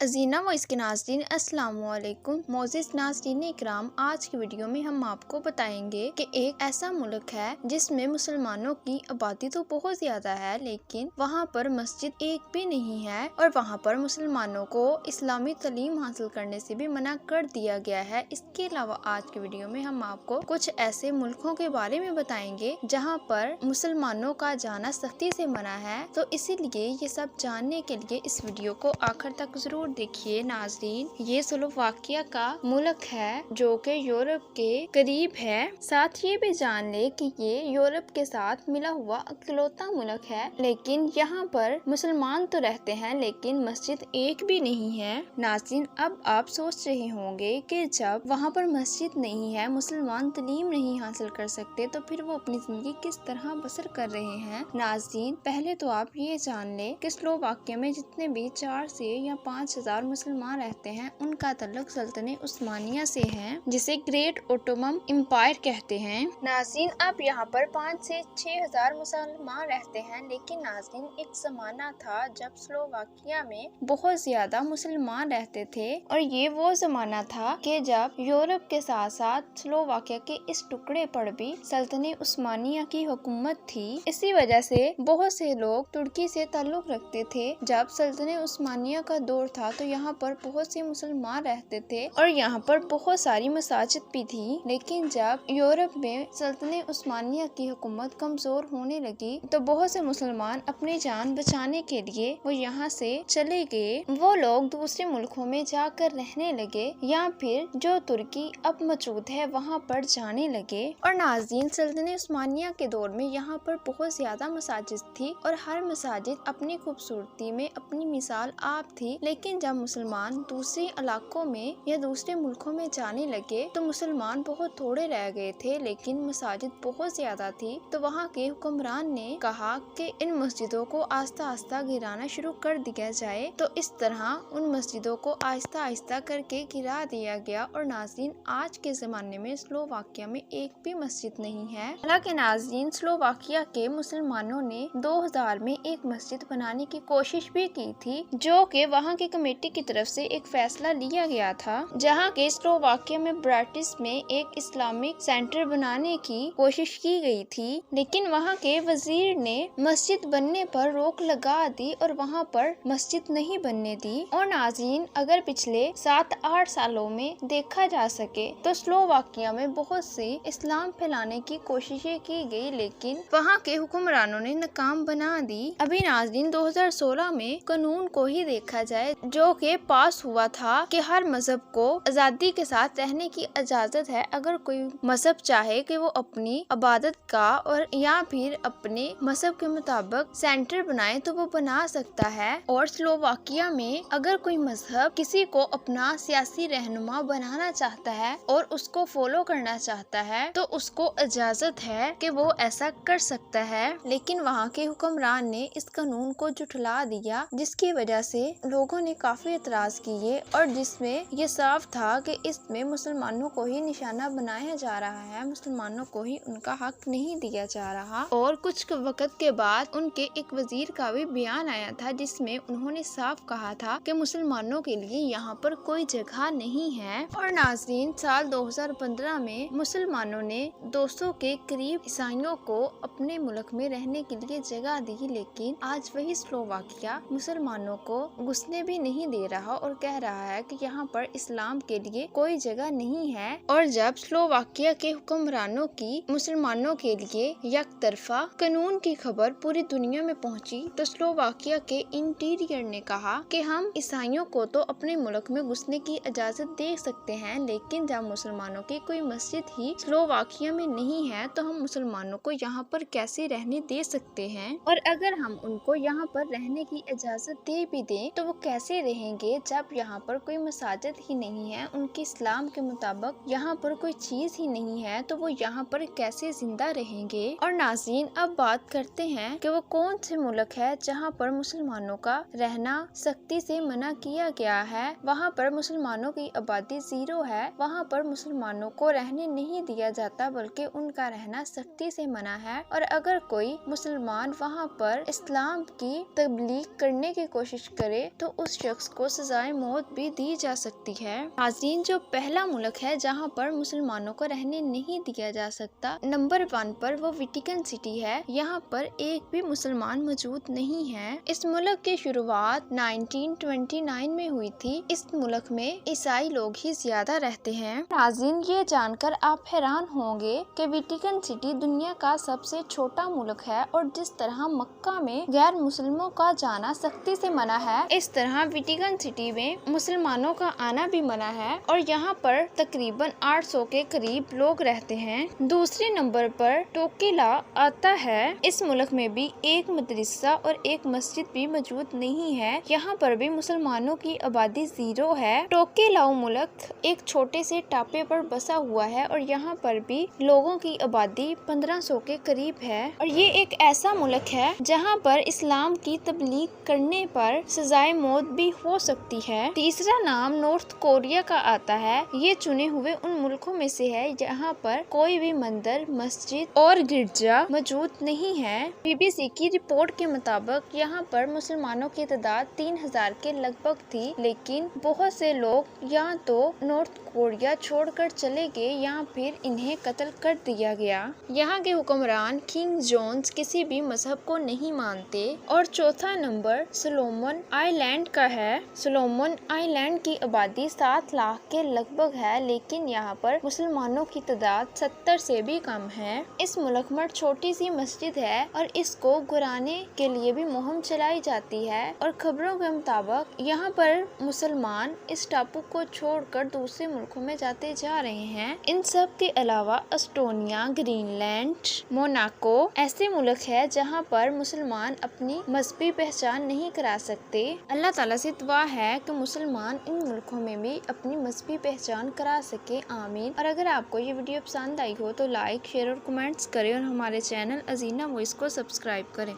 अजीना व इसके नाज़रीन अस्सलाम वालेकुम। मोअज़्ज़िज़ नाज़रीन इकराम, आज की वीडियो में हम आपको बताएंगे कि एक ऐसा मुल्क है जिसमें मुसलमानों की आबादी तो बहुत ज़्यादा है, लेकिन वहाँ पर मस्जिद एक भी नहीं है और वहाँ पर मुसलमानों को इस्लामी तालीम हासिल करने से भी मना कर दिया गया है। इसके अलावा आज की वीडियो में हम आपको कुछ ऐसे मुल्कों के बारे में बताएंगे जहाँ पर मुसलमानों का जाना सख्ती से मना है। तो इसीलिए ये सब जानने के लिए इस वीडियो को आखिर तक जरूर देखिए। नाज़रीन, ये स्लोवाकिया का मुल्क है जो कि यूरोप के करीब है। साथ ये भी जान ले कि ये यूरोप के साथ मिला हुआ इकलौता मुल्क है, लेकिन यहाँ पर मुसलमान तो रहते हैं लेकिन मस्जिद एक भी नहीं है। नाज़रीन, अब आप सोच रहे होंगे कि जब वहाँ पर मस्जिद नहीं है, मुसलमान तालीम नहीं हासिल कर सकते, तो फिर वो अपनी जिंदगी किस तरह बसर कर रहे हैं। नाज़रीन, पहले तो आप ये जान ले कि स्लोवाकिया में जितने भी 4 से या 5,000 मुसलमान रहते हैं, उनका तल्लुक सल्तनत उस्मानिया से है, जिसे ग्रेट ओटोमन एम्पायर कहते हैं। नाज़रीन, अब यहाँ पर 5 से 6,000 मुसलमान रहते हैं, लेकिन नाज़रीन, एक ज़माना था जब स्लोवाकिया में बहुत ज्यादा मुसलमान रहते थे और ये वो ज़माना था कि जब यूरोप के साथ साथ स्लोवाकिया के इस टुकड़े पर भी सल्तनत उस्मानिया की हुकूमत थी। इसी वजह से बहुत से लोग तुर्की से ताल्लुक रखते थे। जब सल्तनत उस्मानिया का दौर था तो यहाँ पर बहुत से मुसलमान रहते थे और यहाँ पर बहुत सारी मसाजिद भी थी, लेकिन जब यूरोप में सल्तनत उस्मानिया की हुकूमत कमजोर होने लगी तो बहुत से मुसलमान अपनी जान बचाने के लिए वो यहाँ से चले गए। वो लोग दूसरे मुल्कों में जाकर रहने लगे या फिर जो तुर्की अब मौजूद है वहाँ पर जाने लगे। और नाज़रीन, सल्तनत उस्मानिया के दौर में यहाँ पर बहुत ज्यादा मसाजिद थी और हर मसाजिद अपनी खूबसूरती में अपनी मिसाल आप थी। लेकिन जब मुसलमान दूसरे इलाकों में या दूसरे मुल्कों में जाने लगे तो मुसलमान बहुत थोड़े रह गए थे, लेकिन मसाजिद बहुत ज्यादा थी। तो वहाँ के हुक्मरान ने कहा कि इन मस्जिदों को आस्ता आस्ता गिराना शुरू कर दिया जाए। तो इस तरह उन मस्जिदों को आहिस्ता आहिस्ता करके गिरा दिया गया। और नाज़रीन, आज के जमाने में स्लोवाकिया में एक भी मस्जिद नहीं है। हालांकि नाज़रीन, स्लोवाकिया के मुसलमानों ने 2000 में एक मस्जिद बनाने की कोशिश भी की थी, जो कि वहाँ की कमेटी की तरफ से एक फैसला लिया गया था, जहाँ के स्लोवाकिया में ब्राटिस में एक इस्लामिक सेंटर बनाने की कोशिश की गई थी, लेकिन वहाँ के वजीर ने मस्जिद बनने पर रोक लगा दी और वहाँ पर मस्जिद नहीं बनने दी। और नाज़रीन, अगर पिछले 7-8 सालों में देखा जा सके तो स्लोवाकिया में बहुत से इस्लाम फैलाने की कोशिशें की गई, लेकिन वहाँ के हुक्मरानों ने नाकाम बना दी। अभी नाज़रीन, 2016 में कानून को ही देखा जाए जो कि पास हुआ था कि हर मजहब को आजादी के साथ रहने की इजाजत है। अगर कोई मजहब चाहे कि वो अपनी इबादत का और या फिर अपने मजहब के मुताबिक सेंटर बनाए तो वो बना सकता है। और स्लोवाकिया में अगर कोई मजहब किसी को अपना सियासी रहनुमा बनाना चाहता है और उसको फॉलो करना चाहता है तो उसको इजाजत है कि वो ऐसा कर सकता है, लेकिन वहाँ के हुक्मरान ने इस कानून को झुठला दिया, जिसकी वजह से लोगों ने काफी एतराज किए और जिसमें ये साफ था कि इसमें मुसलमानों को ही निशाना बनाया जा रहा है, मुसलमानों को ही उनका हक नहीं दिया जा रहा। और कुछ वक्त के बाद उनके एक वजीर का भी बयान आया था, जिसमें उन्होंने साफ कहा था कि मुसलमानों के लिए यहाँ पर कोई जगह नहीं है। और नाज़रीन, साल 2015 में मुसलमानों ने 200 के करीब ईसाइयों को अपने मुल्क में रहने के लिए जगह दी, लेकिन आज वही स्लोवाकिया मुसलमानों को घुसने भी नहीं दे रहा और कह रहा है कि यहाँ पर इस्लाम के लिए कोई जगह नहीं है। और जब स्लोवाकिया के हुक्मरानों की मुसलमानों के लिए यकतरफा कानून की खबर पूरी दुनिया में पहुंची तो स्लोवाकिया के इंटीरियर ने कहा कि हम ईसाइयों को तो अपने मुल्क में घुसने की इजाजत दे सकते हैं, लेकिन जब मुसलमानों की कोई मस्जिद ही स्लोवाकिया में नहीं है तो हम मुसलमानों को यहाँ पर कैसे रहने दे सकते हैं। और अगर हम उनको यहाँ पर रहने की इजाजत दे भी दें तो वो कैसे रहेंगे जब यहाँ पर कोई मसाजिद ही नहीं है, उनके इस्लाम के मुताबिक यहाँ पर कोई चीज ही नहीं है, तो वो यहाँ पर कैसे जिंदा रहेंगे। और नाज़रीन, अब बात करते हैं कि वो कौन से मुल्क है जहाँ पर मुसलमानों का रहना सख्ती से मना किया गया है। वहाँ पर मुसलमानों की आबादी 0 है, वहाँ पर मुसलमानों को रहने नहीं दिया जाता बल्कि उनका रहना सख्ती से मना है। और अगर कोई मुसलमान वहाँ पर इस्लाम की तबलीग करने की कोशिश करे तो उस शख्स को सजाए मौत भी दी जा सकती है। नाज़रीन, जो पहला मुल्क है जहाँ पर मुसलमानों को रहने नहीं दिया जा सकता, नंबर 1 पर वो वेटिकन सिटी है। यहाँ पर एक भी मुसलमान मौजूद नहीं है। इस मुल्क की शुरुआत 1929 में हुई थी। इस मुल्क में ईसाई लोग ही ज्यादा रहते हैं। नाज़रीन, ये जानकर आप हैरान होंगे कि वेटिकन सिटी दुनिया का सबसे छोटा मुल्क है और जिस तरह मक्का में गैर मुस्लिमों का जाना सख्ती से मना है, इस तरह वेटिकन सिटी में मुसलमानों का आना भी मना है और यहाँ पर तकरीबन 800 के करीब लोग रहते हैं। दूसरे नंबर पर टोकेला आता है। इस मुल्क में भी एक मदरसा और एक मस्जिद भी मौजूद नहीं है। यहाँ पर भी मुसलमानों की आबादी 0 है। टोकेलाओ मुल्क एक छोटे से टापे पर बसा हुआ है और यहाँ पर भी लोगों की आबादी 1500 के करीब है और ये एक ऐसा मुल्क है जहाँ पर इस्लाम की तबलीग करने पर सजाए मौत भी हो सकती है। तीसरा नाम नॉर्थ कोरिया का आता है। ये चुने हुए उन मुल्कों में से है जहाँ पर कोई भी मंदिर, मस्जिद और गिरजा मौजूद नहीं है। BBC की रिपोर्ट के मुताबिक यहाँ पर मुसलमानों की तादाद 3000 के लगभग थी, लेकिन बहुत से लोग या तो नॉर्थ कोरिया छोड़कर चले गए या फिर इन्हें कत्ल कर दिया गया। यहाँ के हुक्मरान किंग जॉन्स किसी भी मजहब को नहीं मानते। और चौथा नंबर सोलोमन आइलैंड का है। सोलोमन आइलैंड की आबादी 7 लाख के लगभग है, लेकिन यहाँ पर मुसलमानों की तादाद 70 से भी कम है। इस मुल्क में छोटी सी मस्जिद है और इसको गिराने के लिए भी मुहिम चलाई जाती है और खबरों के मुताबिक यहाँ पर मुसलमान इस टापू को छोड़कर दूसरे मुल्कों में जाते जा रहे हैं। इन सब के अलावा एस्टोनिया, ग्रीनलैंड, मोनाको ऐसे मुल्क है जहाँ पर मुसलमान अपनी मजहबी पहचान नहीं करा सकते। अल्लाह ताला से दुआ है कि मुसलमान इन मुल्कों में भी अपनी मजहबी पहचान करा सके। आमीन। और अगर आपको ये वीडियो पसंद आई हो तो लाइक, शेयर और कमेंट्स करें और हमारे चैनल अजीना वॉइस को सब्सक्राइब करें।